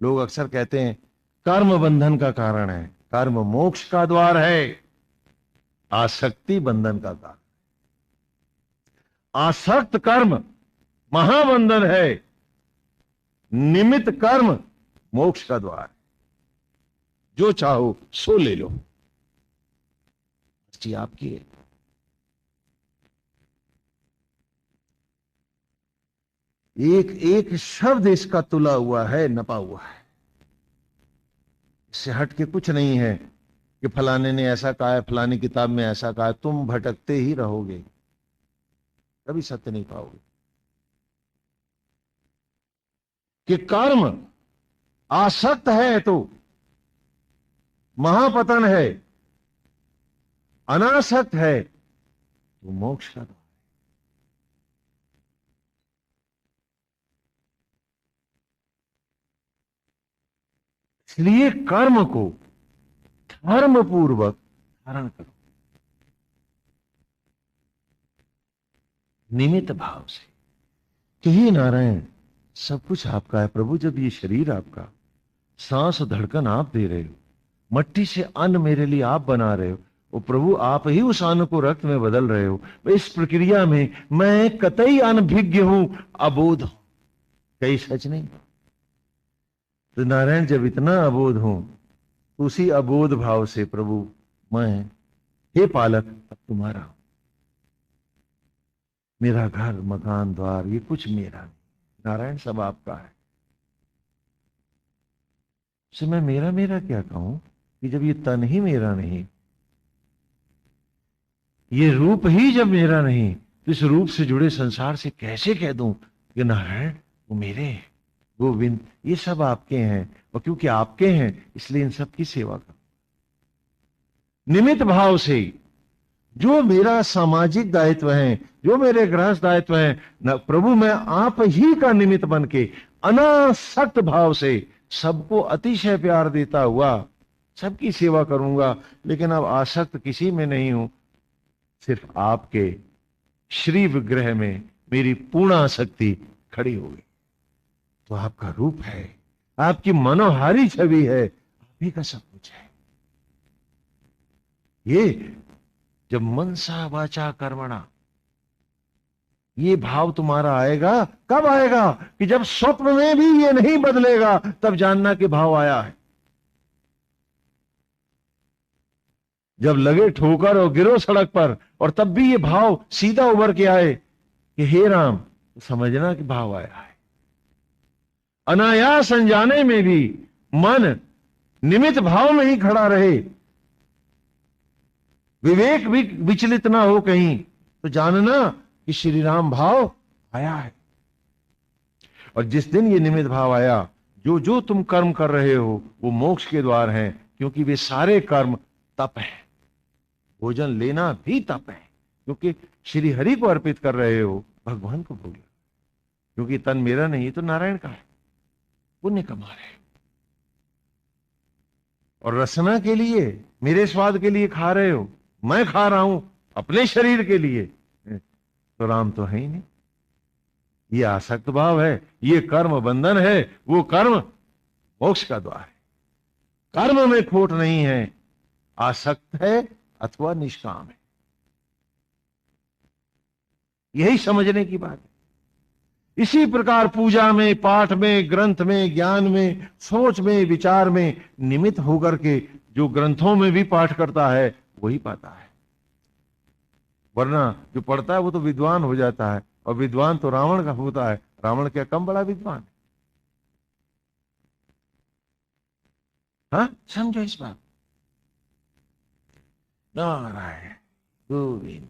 लोग अक्सर कहते हैं कर्म बंधन का कारण है, कर्म मोक्ष का द्वार है, आसक्ति बंधन का कारण। आसक्त कर्म महाबंधन है, निमित्त कर्म मोक्ष का द्वार है। जो चाहो सो ले लो, जी आपकी है। एक एक शब्द इसका तुला हुआ है, नपा हुआ है। इससे हट के कुछ नहीं है कि फलाने ने ऐसा कहा है, फलानी किताब में ऐसा कहा है। तुम भटकते ही रहोगे, कभी सत्य नहीं पाओगे। कि कर्म आसक्त है तो महापतन है, अनासक्त है तो मोक्ष का द्वार। इसलिए कर्म को धर्म पूर्वक धारण करो, निमित्त भाव से कि हे नारायण, सब कुछ आपका है प्रभु। जब ये शरीर आपका, सांस धड़कन आप दे रहे हो, मट्टी से अन्न मेरे लिए आप बना रहे हो, वो प्रभु आप ही उस अन्न को रक्त में बदल रहे हो। इस प्रक्रिया में मैं कतई अनभिज्ञ हूं, अबोध हूं, कई सच नहीं। तो नारायण जब इतना अबोध हूं, तो उसी अबोध भाव से प्रभु मैं, हे पालक, अब तुम्हारा हूं। मेरा घर मकान द्वार ये कुछ मेरा नहीं, नारायण सब आपका है। से मैं मेरा मेरा क्या कहूं कि जब ये तन ही मेरा नहीं, ये रूप ही जब मेरा नहीं, तो इस रूप से जुड़े संसार से कैसे कह दूं कि नारायण वो मेरे हैं, गोविंद ये सब आपके हैं। और क्योंकि आपके हैं इसलिए इन सब की सेवा करो। निमित्त भाव से जो मेरा सामाजिक दायित्व है, जो मेरे गृहस्थ दायित्व है, न प्रभु मैं आप ही का निमित्त बन के अनासक्त भाव से सबको अतिशय प्यार देता हुआ सबकी सेवा करूंगा। लेकिन अब आसक्त किसी में नहीं हूं, सिर्फ आपके श्री विग्रह में मेरी पूर्ण आसक्ति खड़ी हो गई। तो आपका रूप है, आपकी मनोहारी छवि है, आप ही का सब कुछ है। ये जब मनसा वाचा कर्मणा ये भाव तुम्हारा आएगा, कब आएगा कि जब स्वप्न में भी ये नहीं बदलेगा, तब जानना कि भाव आया है। जब लगे ठोकर और गिरो सड़क पर और तब भी ये भाव सीधा उभर के आए कि हे राम, तो समझना कि भाव आया है। अनायास अनजाने में भी मन निमित्त भाव में ही खड़ा रहे, विवेक भी विचलित ना हो कहीं, तो जानना कि श्री राम भाव आया है। और जिस दिन ये निमित्त भाव आया, जो जो तुम कर्म कर रहे हो वो मोक्ष के द्वार हैं, क्योंकि वे सारे कर्म तप है। भोजन लेना भी तप है, क्योंकि श्री हरि को अर्पित कर रहे हो, भगवान को भोग। क्योंकि तन मेरा नहीं तो नारायण का है, पुण्य कमा रहे। और रसना के लिए, मेरे स्वाद के लिए खा रहे हो, मैं खा रहा हूं अपने शरीर के लिए, तो राम तो है ही नहीं। ये आसक्त भाव है, ये कर्म बंधन है। वो कर्म मोक्ष का द्वार है। कर्म में खोट नहीं है, आसक्त है अथवा निष्काम है। यही समझने की बात है। इसी प्रकार पूजा में, पाठ में, ग्रंथ में, ज्ञान में, सोच में, विचार में निमित्त होकर के जो ग्रंथों में भी पाठ करता है वही पाता है। वरना जो पढ़ता है वो तो विद्वान हो जाता है, और विद्वान तो रावण का होता है। रावण क्या कम बड़ा विद्वान है? हाँ, समझो इस बात। नारायण गोविंद।